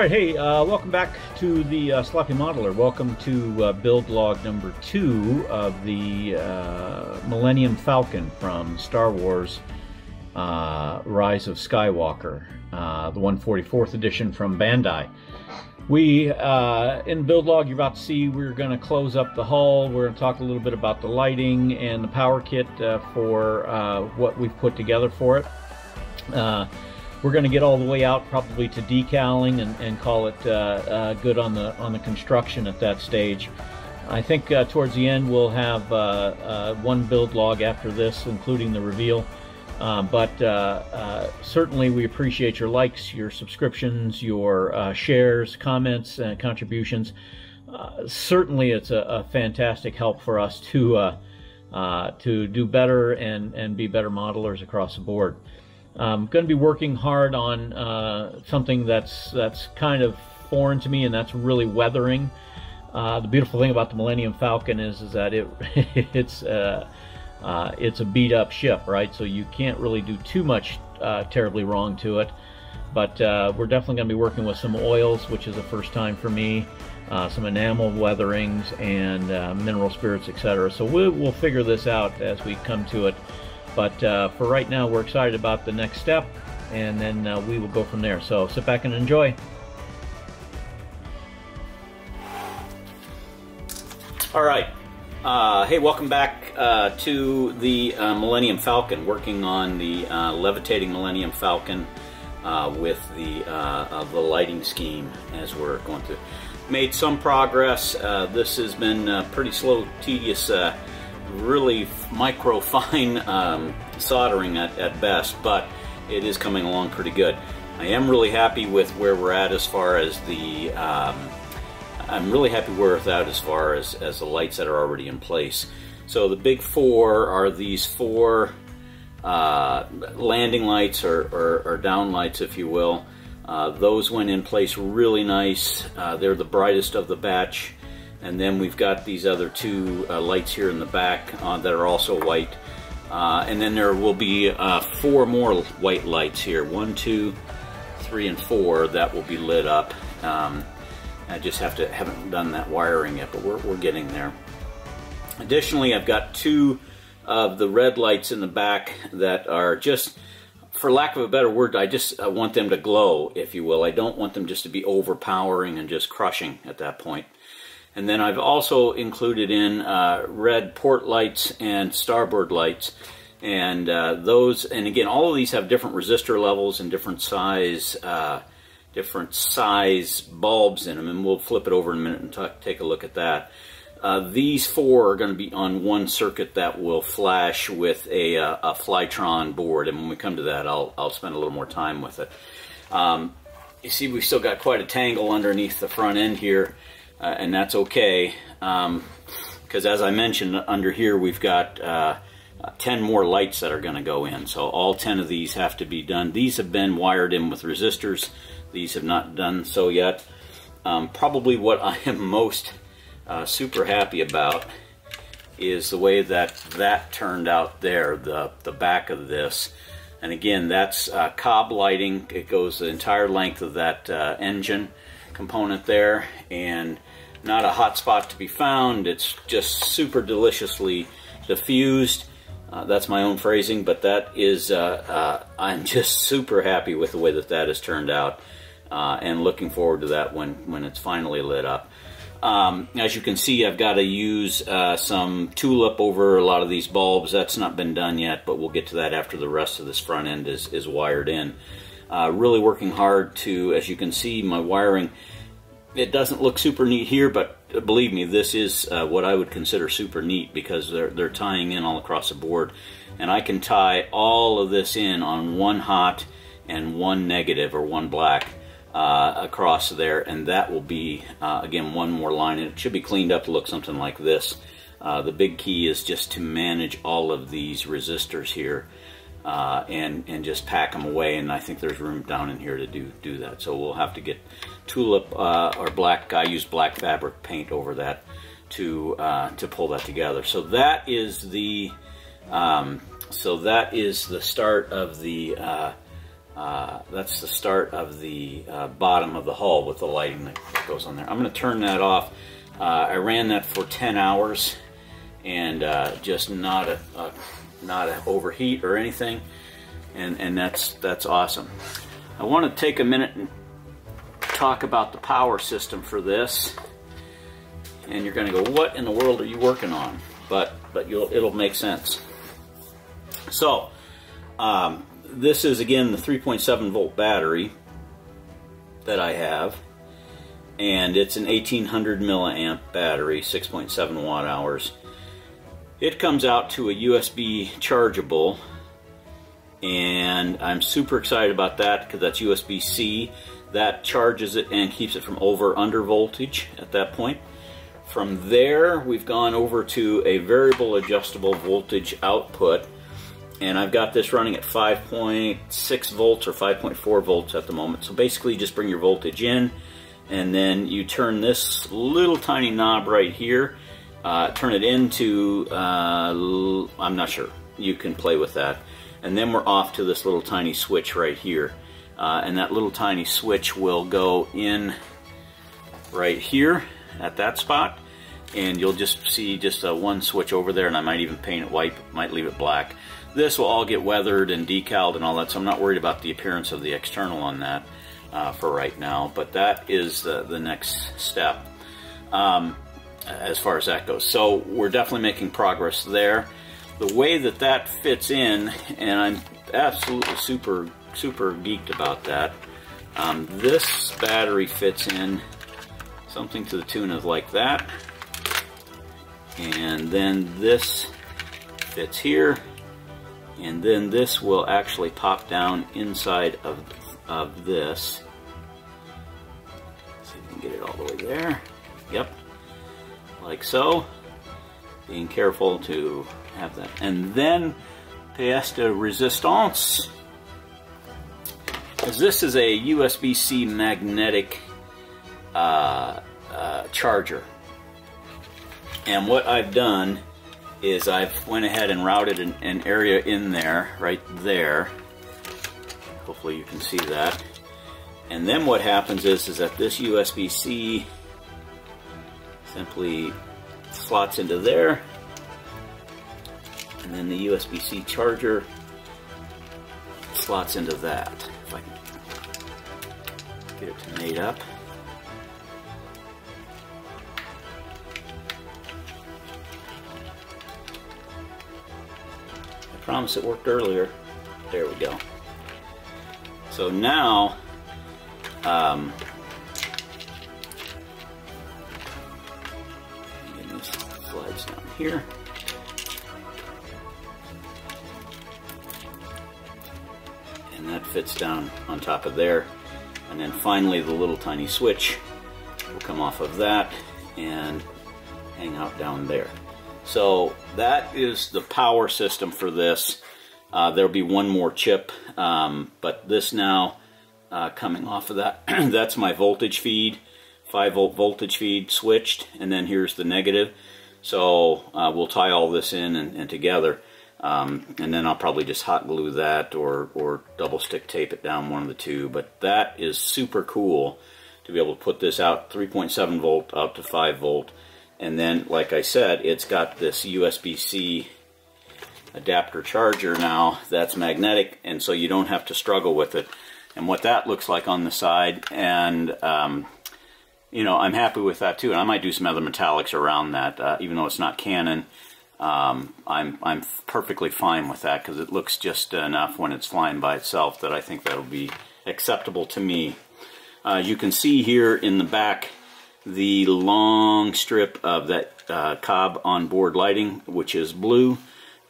right, hey, welcome back to the Sloppy Modeler. Welcome to build log number 2 of the Millennium Falcon from Star Wars Rise of Skywalker, the 144th edition from Bandai. We, in build log, you're about to see we're going to close up the hull. We're going to talk a little bit about the lighting and the power kit for what we've put together for it. We're going to get all the way out probably to decaling and call it good on the construction at that stage. I think towards the end we'll have one build log after this, including the reveal. But certainly we appreciate your likes, your subscriptions, your shares, comments, and contributions. Certainly it's a fantastic help for us to do better and be better modelers across the board. I'm going to be working hard on something that's kind of foreign to me, and that's really weathering. The beautiful thing about the Millennium Falcon is that it's a beat-up ship, right? So you can't really do too much terribly wrong to it. But we're definitely going to be working with some oils, which is the first time for me, some enamel weatherings, and mineral spirits, etc. So we'll figure this out as we come to it. But for right now, we're excited about the next step, and then we will go from there. So sit back and enjoy. All right. Hey, welcome back to the Millennium Falcon, working on the Levitating Millennium Falcon with the lighting scheme as we're going to. Made some progress. This has been pretty slow, tedious, really micro fine soldering at best, but it is coming along pretty good. I am really happy with where we're at as far as the I'm really happy where we're at as far as the lights that are already in place. So the big four are these four landing lights or down lights, if you will. Those went in place really nice. They're the brightest of the batch. And then we've got these other two lights here in the back that are also white. And then there will be 4 more white lights here. 1, 2, 3, and 4 that will be lit up. I just haven't done that wiring yet, but we're getting there. Additionally, I've got 2 of the red lights in the back that are just, for lack of a better word, I want them to glow, if you will. I don't want them just to be overpowering and just crushing at that point. And then I've also included in red port lights and starboard lights, and those. And again, all of these have different resistor levels and different size bulbs in them. And we'll flip it over in a minute and take a look at that. These 4 are going to be on one circuit that will flash with a Flytron board. And when we come to that, I'll spend a little more time with it. You see, we've still got quite a tangle underneath the front end here. And that's okay, because as I mentioned, under here we've got 10 more lights that are going to go in. So all 10 of these have to be done. These have been wired in with resistors. These have not done so yet. Probably what I am most super happy about is the way that turned out there, the back of this. And again, that's cob lighting. It goes the entire length of that engine component there, and not a hot spot to be found. It's just super deliciously diffused. That's my own phrasing, but that is, I'm just super happy with the way that has turned out, and looking forward to that when it's finally lit up. As you can see, I've got to use some tulip over a lot of these bulbs. That's not been done yet, but we'll get to that after the rest of this front end is wired in. Really working hard to, as you can see, my wiring, it doesn't look super neat here, but believe me, this is what I would consider super neat, because they're tying in all across the board. And I can tie all of this in on one hot and one negative, or one black, across there, and that will be, again, one more line. And it should be cleaned up to look something like this. The big key is just to manage all of these resistors here. And just pack them away, and I think there's room down in here to do that. So we'll have to get tulip or black. I use black fabric paint over that to pull that together. So that is the start of the That's the start of the bottom of the hull with the lighting that goes on there. I'm going to turn that off. I ran that for 10 hours and just not a overheat or anything, and that's awesome. I want to take a minute and talk about the power system for this. And you're going to go, what in the world are you working on? But it'll make sense. So this is again the 3.7 volt battery that I have, and it's an 1800 milliamp battery, 6.7 watt hours. It comes out to a USB chargeable, and I'm super excited about that because that's USB-C. That charges it and keeps it from under voltage at that point. From there, we've gone over to a variable adjustable voltage output, and I've got this running at 5.6 volts or 5.4 volts at the moment. So basically just bring your voltage in, and then you turn this little tiny knob right here, turn it into, I'm not sure, you can play with that. And then we're off to this little tiny switch right here. And that little tiny switch will go in right here at that spot, and you'll just see just one switch over there, and I might even paint it white, might leave it black. This will all get weathered and decaled and all that, so I'm not worried about the appearance of the external on that for right now, but that is the next step as far as that goes. So we're definitely making progress there. The way that that fits in, and I'm absolutely super geeked about that, this battery fits in something to the tune of like that, and then this fits here, and then this will actually pop down inside of this. See if we can get it all the way there. Yep, like so. Being careful to have that, and then pièce de résistance, because this is a USB-C magnetic charger. And what I've done is I've went ahead and routed an area in there, right there. Hopefully you can see that. And then what happens is that this USB-C simply slots into there, and then the USB-C charger slots into that. If I can get it to mate up. I promise it worked earlier. There we go. So now this slides down here. And that fits down on top of there. And then finally the little tiny switch will come off of that and hang out down there. So that is the power system for this. There'll be one more chip, but this now coming off of that, that's my voltage feed, 5 volt voltage feed switched, and then here's the negative. So we'll tie all this in and together, and then I'll probably just hot glue that or double stick tape it down, one of the two. But that is super cool to be able to put this out 3.7 volt out to 5 volt. And then, like I said, it's got this USB-C adapter charger now that's magnetic, and so you don't have to struggle with it. And what that looks like on the side, and you know, I'm happy with that too. And I might do some other metallics around that, even though it's not Canon. I'm perfectly fine with that because it looks just enough when it's flying by itself that I think that'll be acceptable to me. You can see here in the back the long strip of that Cobb onboard lighting, which is blue,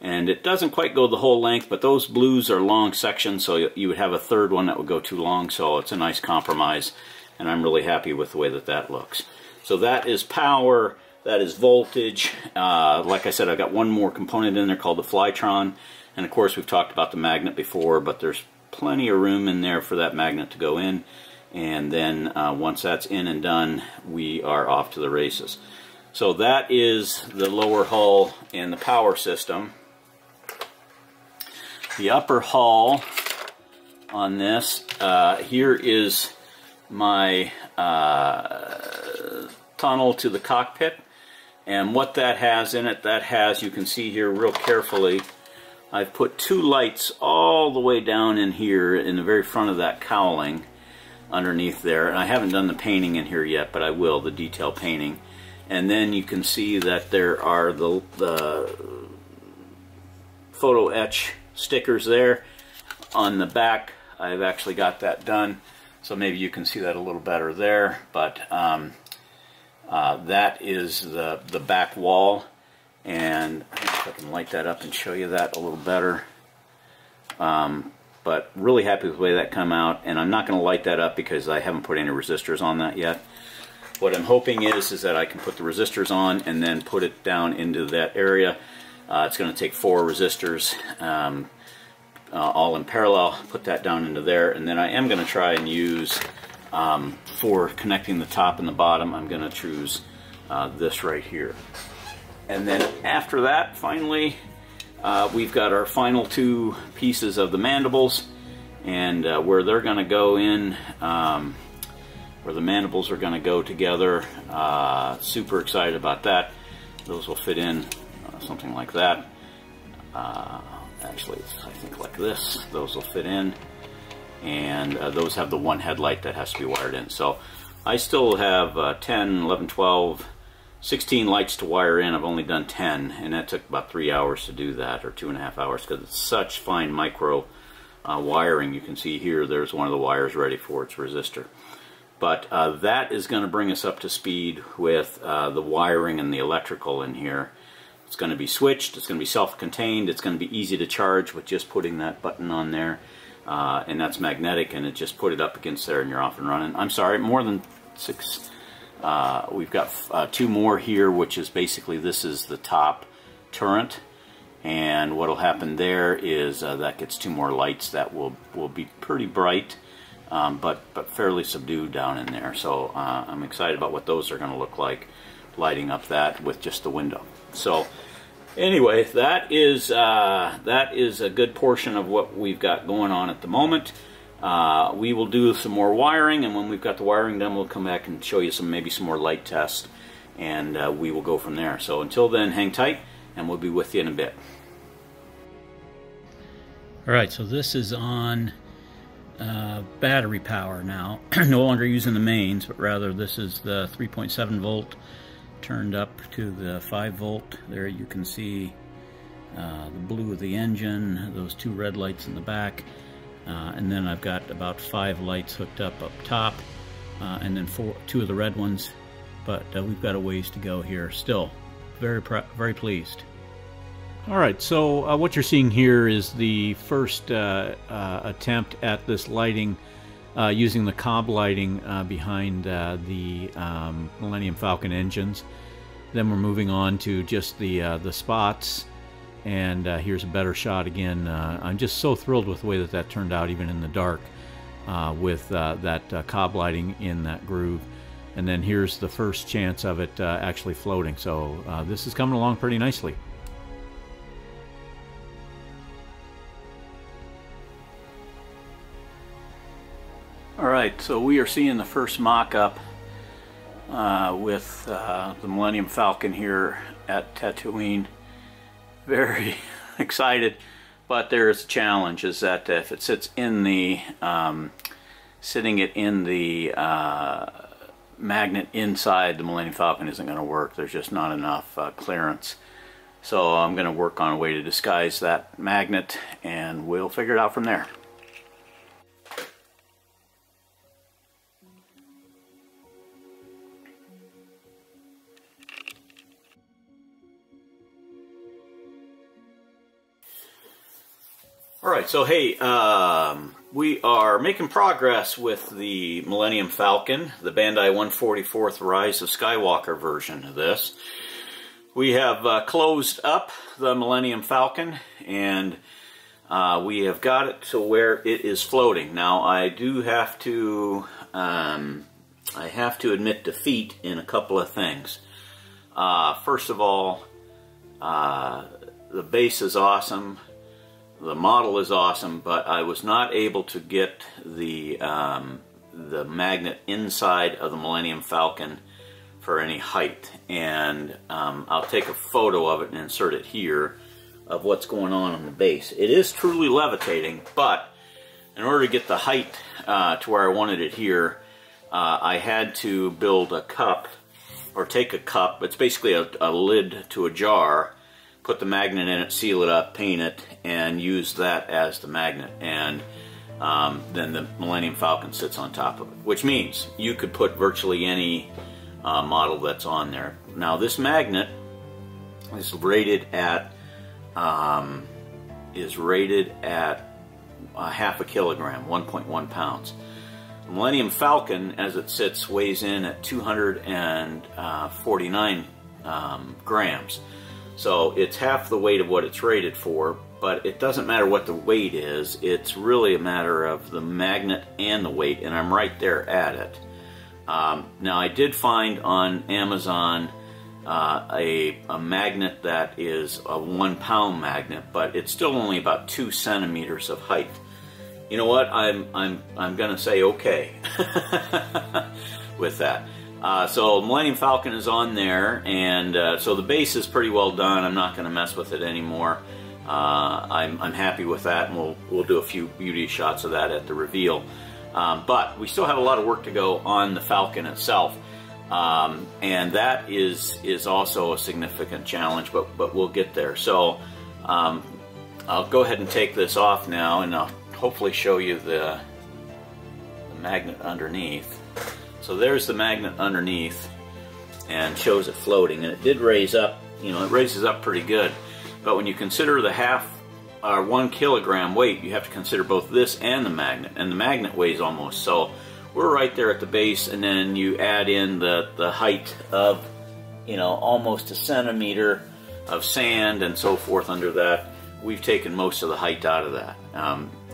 and it doesn't quite go the whole length, but those blues are long sections, so you would have a third one that would go too long, so it's a nice compromise, and I'm really happy with the way that that looks. So that is power, that is voltage. Like I said, I've got one more component in there called the Flytron, and of course we've talked about the magnet before, but there's plenty of room in there for that magnet to go in. And then once that's in and done, we are off to the races. So that is the lower hull and the power system. The upper hull, on this. Here is my tunnel to the cockpit, and what that has in it, you can see here real carefully, I've put 2 lights all the way down in here in the very front of that cowling underneath there, and I haven't done the painting in here yet, but I will, the detail painting. And then you can see that there are the photo etch stickers there on the back. I've actually got that done, so maybe you can see that a little better there, but that is the back wall, and I think if I can light that up and show you that a little better. But really happy with the way that come out, and I'm not going to light that up because I haven't put any resistors on that yet. What I'm hoping is that I can put the resistors on and then put it down into that area. It's going to take 4 resistors all in parallel, put that down into there, and then I am going to try and use, for connecting the top and the bottom, I'm going to choose this right here. And then after that, finally, we've got our final 2 pieces of the mandibles, and where they're going to go in, where the mandibles are going to go together. Super excited about that. Those will fit in something like that. Actually, I think like this. Those will fit in, and those have the 1 headlight that has to be wired in. So I still have 10, 11, 12, 16 lights to wire in. I've only done 10, and that took about 3 hours to do that, or 2.5 hours, because it's such fine micro wiring. You can see here, there's one of the wires ready for its resistor. But that is going to bring us up to speed with the wiring and the electrical in here. It's going to be switched, it's going to be self-contained, it's going to be easy to charge with just putting that button on there. And that's magnetic, and it just put it up against there and you're off and running. I'm sorry, more than 6. We've got 2 more here, which is basically, this is the top turret. And what will happen there is that gets 2 more lights that will be pretty bright. But fairly subdued down in there. So I'm excited about what those are going to look like, lighting up that with just the window. So anyway, that is a good portion of what we've got going on at the moment. We will do some more wiring, and when we've got the wiring done, we'll come back and show you maybe some more light tests, and we will go from there. So until then, hang tight, and we'll be with you in a bit. All right, so this is on battery power now. No longer using the mains, but rather this is the 3.7 volt turned up to the 5 volt. There you can see the blue of the engine, those 2 red lights in the back, and then I've got about 5 lights hooked up top, and then 2 of the red ones, but we've got a ways to go here still. Very pleased. Alright, so what you're seeing here is the first attempt at this lighting using the cob lighting behind the Millennium Falcon engines. Then we're moving on to just the spots, and here's a better shot again. I'm just so thrilled with the way that turned out, even in the dark, with that cob lighting in that groove. And then here's the first chance of it actually floating. So this is coming along pretty nicely. Alright, so we are seeing the first mock-up with the Millennium Falcon here at Tatooine. Very excited, but there is a challenge, is that if it sits in the sitting it in the magnet inside the Millennium Falcon isn't going to work. There's just not enough clearance. So I'm going to work on a way to disguise that magnet, and we'll figure it out from there. Alright, so hey, we are making progress with the Millennium Falcon, the Bandai 144th Rise of Skywalker version of this. We have closed up the Millennium Falcon, and we have got it to where it is floating. Now, I do have to, admit defeat in a couple of things. First of all, the base is awesome. model is awesome, but I was not able to get the magnet inside of the Millennium Falcon for any height, and I'll take a photo of it and insert it here of what's going on the base. It is truly levitating, but in order to get the height to where I wanted it here, I had to build a cup, or take a cup. It's basically a lid to a jar, put the magnet in it, seal it up, paint it, and use that as the magnet. And then the Millennium Falcon sits on top of it, which means you could put virtually any model that's on there. Now this magnet is rated at half a kilogram, 1.1 pounds. The Millennium Falcon, as it sits, weighs in at 249 grams. So it's half the weight of what it's rated for, but it doesn't matter what the weight is. It's really a matter of the magnet and the weight, and I'm right there at it. Now I did find on Amazon a magnet that is a 1 pound magnet, but it's still only about 2 centimeters of height. You know what? I'm gonna say okay with that. So Millennium Falcon is on there, and so the base is pretty well done. I'm not gonna mess with it anymore. I'm happy with that, and we'll do a few beauty shots of that at the reveal. But we still have a lot of work to go on the Falcon itself, and that is also a significant challenge. But we'll get there. So I'll go ahead and take this off now, and I'll hopefully show you the magnet underneath. So there's the magnet underneath, and shows it floating, and it did raise up. You know, it raises up pretty good. But when you consider the 1 kilogram weight, you have to consider both this and the magnet weighs almost. So we're right there at the base, and then you add in the height of, you know, almost a centimeter of sand and so forth under that. We've taken most of the height out of that.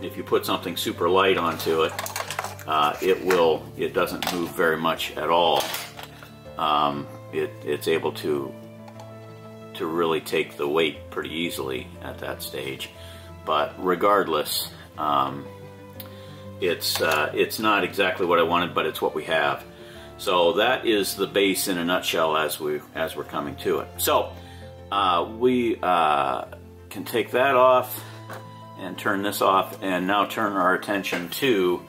If you put something super light onto it, it doesn't move very much at all. It's able to really take the weight pretty easily at that stage. But regardless, it's not exactly what I wanted, but it's what we have. So that is the base in a nutshell as we're coming to it. So we can take that off and turn this off, and now turn our attention to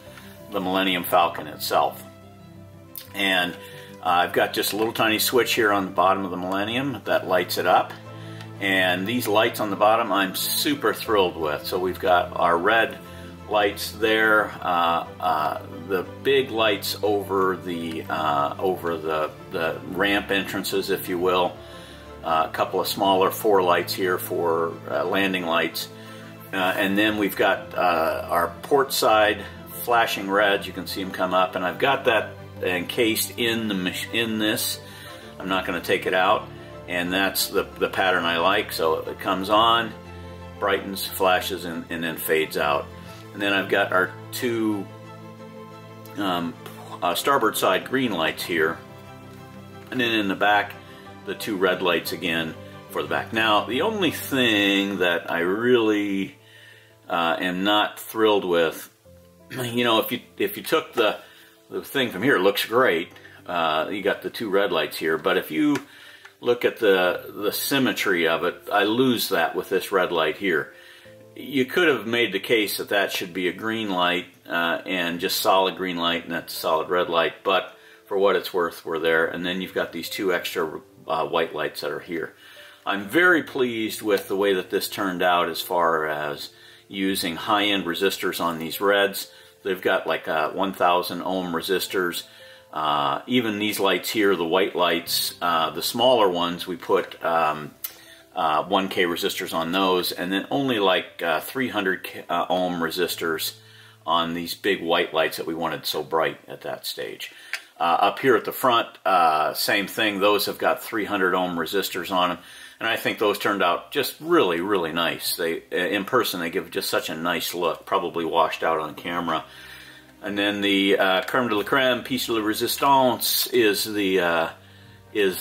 the Millennium Falcon itself. And I've got just a little tiny switch here on the bottom of the Millennium that lights it up. And these lights on the bottom I'm super thrilled with. So we've got our red lights there, the big lights over the ramp entrances, if you will. A couple of smaller 4 lights here for landing lights. And then we've got our port side flashing reds. You can see them come up, and I've got that encased in this. I'm not going to take it out, and that's the pattern I like. So it comes on, brightens, flashes, and then fades out. And then I've got our 2 starboard side green lights here, and then in the back the 2 red lights again for the back. Now the only thing that I really am not thrilled with, you know, if you took the thing from here, it looks great. You got the 2 red lights here, but if you look at the symmetry of it, I lose that with this red light here. You could have made the case that that should be a green light and just solid green light, and that's a solid red light, but for what it's worth, we're there. And then you've got these 2 extra white lights that are here. I'm very pleased with the way that this turned out as far as using high-end resistors on these reds. They've got like 1,000 ohm resistors. Even these lights here, the white lights, the smaller ones, we put 1K resistors on those, and then only like 300 ohm resistors on these big white lights that we wanted so bright at that stage. Up here at the front, same thing. Those have got 300 ohm resistors on them, and I think those turned out just really, really nice. They, in person, they give just such a nice look, probably washed out on camera. And then the creme de la creme, piece de la resistance, is the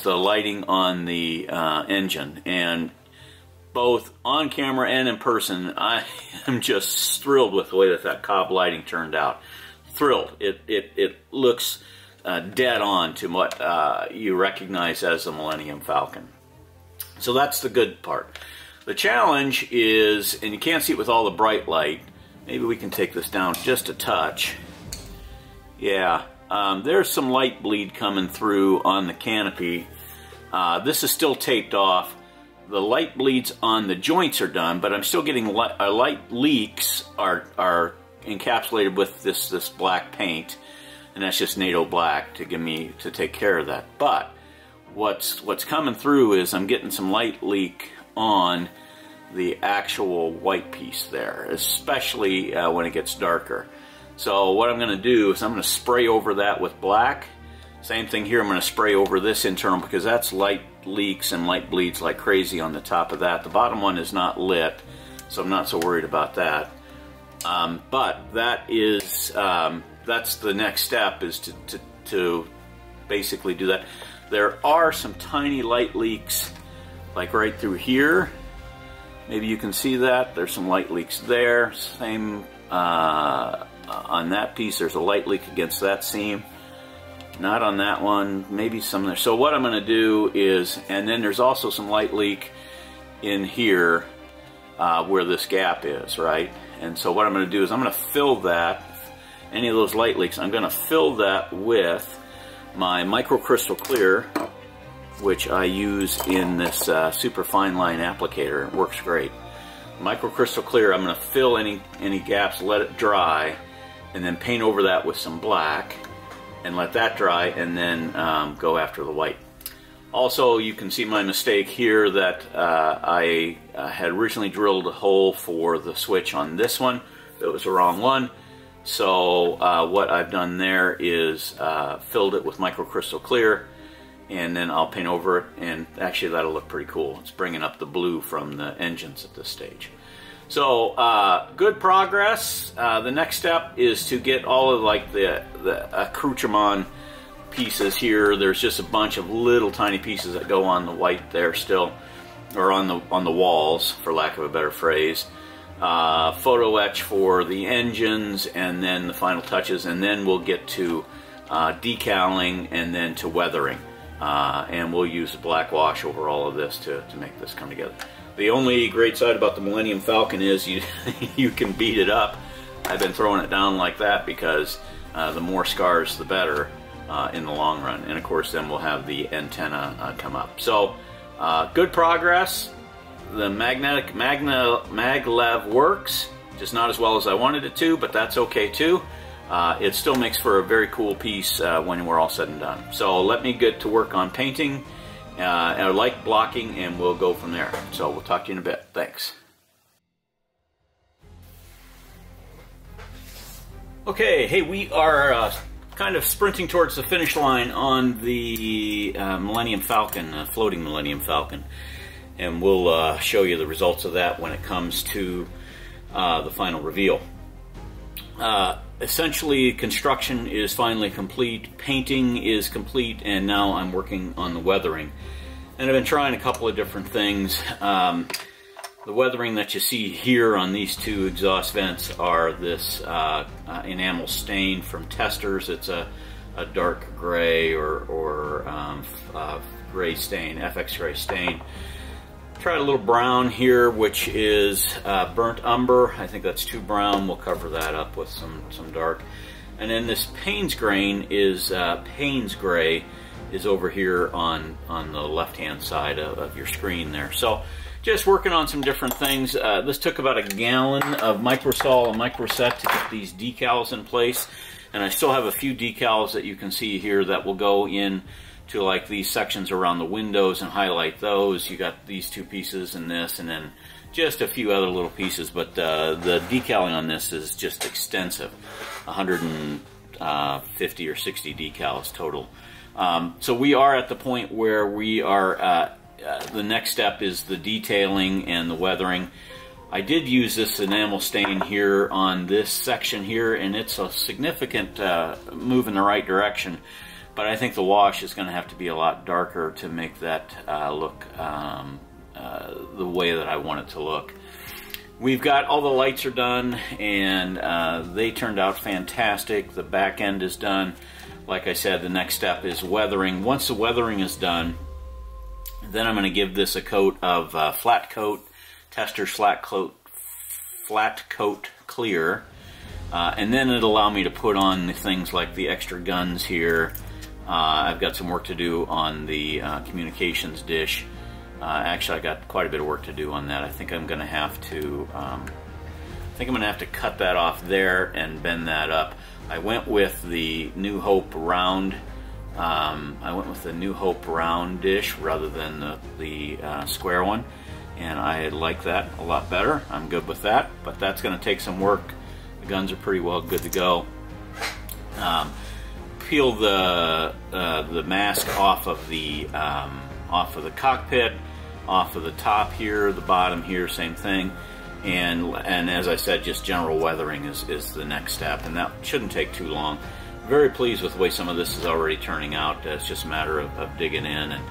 lighting on the engine. And both on camera and in person, I am just thrilled with the way that cob lighting turned out. Thrilled. It looks dead on to what you recognize as the Millennium Falcon. So that's the good part. The challenge is, and you can't see it with all the bright light, maybe we can take this down just a touch. Yeah, there's some light bleed coming through on the canopy. This is still taped off. The light bleeds on the joints are done, but I'm still getting light leaks are encapsulated with this black paint, and that's just NATO black to take care of that. But what's coming through is I'm getting some light leak on the actual white piece there, especially when it gets darker. So what I'm going to do is I'm going to spray over that with black. Same thing here, I'm going to spray over this internal because that's light leaks and light bleeds like crazy on the top of that. The bottom one is not lit, so I'm not so worried about that. But that is that's the next step, is to basically do that. There are some tiny light leaks like right through here. Maybe you can see that. There's some light leaks there. Same on that piece, there's a light leak against that seam. Not on that one, maybe some there. So what I'm going to do is, and then there's also some light leak in here where this gap is, right? And so what I'm going to do is I'm going to fill that, any of those light leaks, I'm going to fill that with my microcrystal clear, which I use in this super fine line applicator. It works great. Microcrystal clear, I'm going to fill any gaps, let it dry, and then paint over that with some black and let that dry, and then go after the white. Also, you can see my mistake here that I had originally drilled a hole for the switch on this one. It was the wrong one. So what I've done there is filled it with microcrystal clear, and then I'll paint over it, and actually that'll look pretty cool. It's bringing up the blue from the engines at this stage. So good progress. The next step is to get all of like the accoutrement pieces here. There's just a bunch of little tiny pieces that go on the white there still, or on the walls, for lack of a better phrase. Photo etch for the engines, and then the final touches, and then we'll get to decaling, and then to weathering. And we'll use black wash over all of this to make this come together. The only great side about the Millennium Falcon is you can beat it up. I've been throwing it down like that because the more scars the better in the long run. And of course then we'll have the antenna come up. So good progress. The maglev works, just not as well as I wanted it to, but that's okay too. It still makes for a very cool piece when we're all said and done. So let me get to work on painting, light blocking, and we'll go from there. So we'll talk to you in a bit. Thanks. Okay, hey, we are kind of sprinting towards the finish line on the Millennium Falcon, floating Millennium Falcon. And we'll show you the results of that when it comes to the final reveal. Essentially, construction is finally complete, painting is complete, and now I'm working on the weathering. And I've been trying a couple of different things. The weathering that you see here on these two exhaust vents are this enamel stain from Testors. It's a dark gray or gray stain, FX gray stain. Tried a little brown here, which is burnt umber. I think that's too brown. We'll cover that up with some dark. And then this Payne's grain is Payne's gray is over here on the left-hand side of your screen there. So just working on some different things. This took about a gallon of microsol and microset to get these decals in place. And I still have a few decals that you can see here that will go in to like these sections around the windows and highlight those. You got these two pieces and this, and then just a few other little pieces, but the decaling on this is just extensive, 150 or 60 decals total. So we are at the point where we are, the next step is the detailing and the weathering. I did use this enamel stain here on this section here, and it's a significant move in the right direction. But I think the wash is going to have to be a lot darker to make that look way that I want it to look. We've got all the lights are done, and they turned out fantastic. The back end is done. Like I said, the next step is weathering. Once the weathering is done, then I'm going to give this a coat of flat coat, Testors flat coat clear, and then it'll allow me to put on the things like the extra guns here. I've got some work to do on the communications dish. Actually, I got quite a bit of work to do on that. I think I'm going to have to cut that off there and bend that up. I went with the New Hope round. I went with the New Hope round dish rather than the square one, and I like that a lot better. I'm good with that, but that's going to take some work. The guns are pretty well good to go. Peel the mask off of the cockpit, off of the top here, the bottom here, same thing. And as I said, just general weathering is the next step, and that shouldn't take too long. Very pleased with the way some of this is already turning out. It's just a matter of digging in and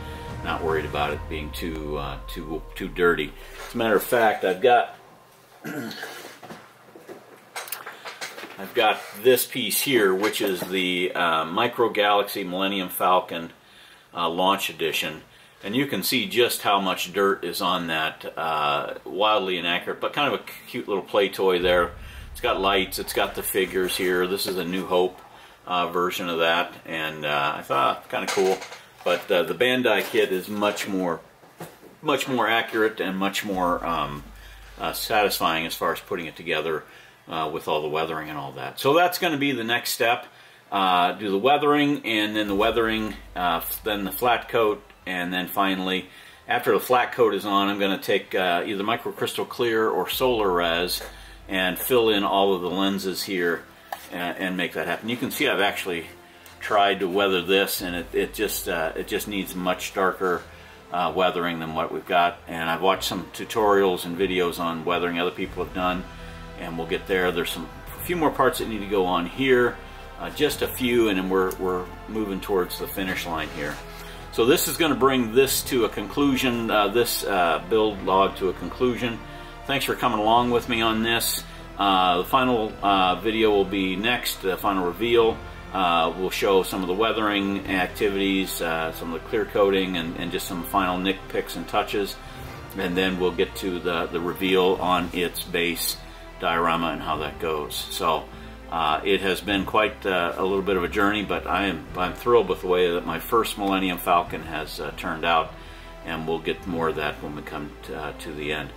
not worried about it being too dirty. As a matter of fact, I've got this piece here, which is the Micro Galaxy Millennium Falcon Launch Edition. And you can see just how much dirt is on that. Wildly inaccurate, but kind of a cute little play toy there. It's got lights, it's got the figures here. This is a New Hope version of that, and I thought kind of cool. But the Bandai kit is much more accurate and much more satisfying as far as putting it together with all the weathering and all that. So that's going to be the next step. Do the weathering, and then the weathering, then the flat coat. And then finally, after the flat coat is on, I'm going to take either microcrystal clear or solar res and fill in all of the lenses here and make that happen. You can see I've actually tried to weather this, and it just needs much darker weathering than what we've got. And I've watched some tutorials and videos on weathering other people have done, and we'll get there. There's a few more parts that need to go on here, just a few, and then we're moving towards the finish line here. So this is going to bring this to a conclusion, this build log to a conclusion. Thanks for coming along with me on this. The final video will be next, the final reveal. We'll show some of the weathering activities, some of the clear coating, and just some final nitpicks and touches. And then we'll get to the reveal on its base diorama and how that goes. So it has been quite a little bit of a journey, but I'm thrilled with the way that my first Millennium Falcon has turned out, and we'll get more of that when we come to the end.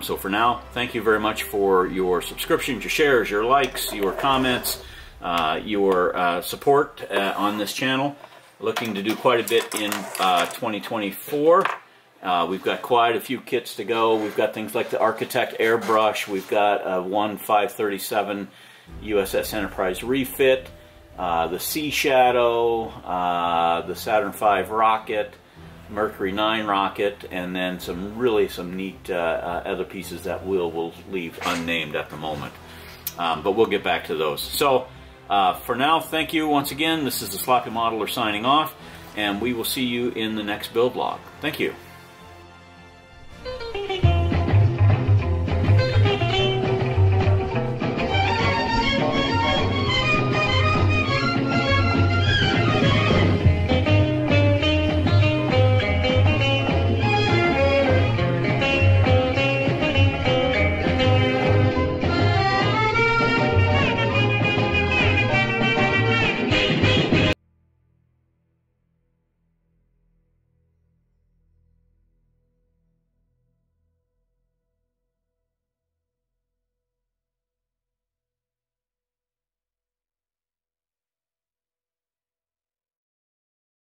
So for now, thank you very much for your subscriptions, your shares, your likes, your comments, your support on this channel. Looking to do quite a bit in 2024. We've got quite a few kits to go. We've got things like the Architect Airbrush. We've got a 537 USS Enterprise refit, the Sea Shadow, the Saturn V rocket, Mercury 9 rocket, and then some neat other pieces that we'll leave unnamed at the moment. But we'll get back to those. So for now, thank you once again. This is the Sloppy Modeler signing off, and we will see you in the next build log. Thank you.